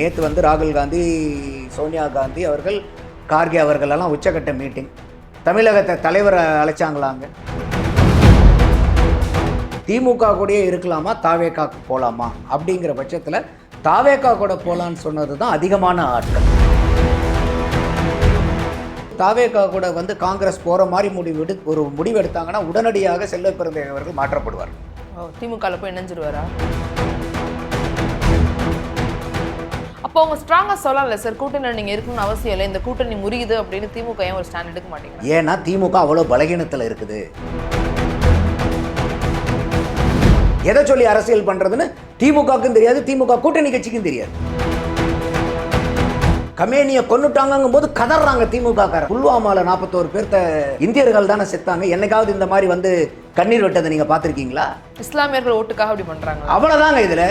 நேற்று வந்து ராகுல் காந்தி, சோனியா காந்தி அவர்கள், கார்கே அவர்கள் எல்லாம் உச்சக்கட்ட மீட்டிங். தமிழகத்தை தலைவரை அழைச்சாங்களாங்க. திமுக கூடயே இருக்கலாமா, தாவேகாக்கு போகலாமா அப்படிங்கிற பட்சத்தில் தாவேகா கூட போகலான்னு சொன்னது தான் அதிகமான ஆட்கள். தாவேகா கூட வந்து காங்கிரஸ் போகிற மாதிரி ஒரு முடிவு எடுத்தாங்கன்னா உடனடியாக செல்வ பெருந்தகை அவர்கள் மாற்றப்படுவார். திமுகவில் போய் இணைஞ்சிருவாரா? அப்போ அவங்க ஸ்ட்ராங்காக சொல்லல சார், கூட்டணியில் நீங்கள் இருக்கணும்னு அவசியம் இல்லை, இந்த கூட்டணி முறியுது அப்படின்னு திமுக ஏன் ஒரு ஸ்டாண்ட் எடுக்க மாட்டேங்குது? ஏன்னா திமுக அவ்வளோ பலகீனத்தில் இருக்குது. எதை சொல்லி அரசியல் பண்றதுன்னு திமுகவுக்கும் தெரியாது, திமுக கூட்டணி கட்சிக்கும் தெரியாது. கமேனியை கொன்னுட்டாங்கும் போது கதறாங்க திமுக. புல்வாமால 41 பேர்த்த இந்தியர்கள் தானே செத்தாங்க. என்னைக்காவது இந்த மாதிரி வந்து கண்ணீர் விட்டதை நீங்க பாத்திருக்கீங்களா? இஸ்லாமியர்கள் ஓட்டுக்காக அப்படி பண்றாங்க. அவ்வளவுதாங்க இதுல.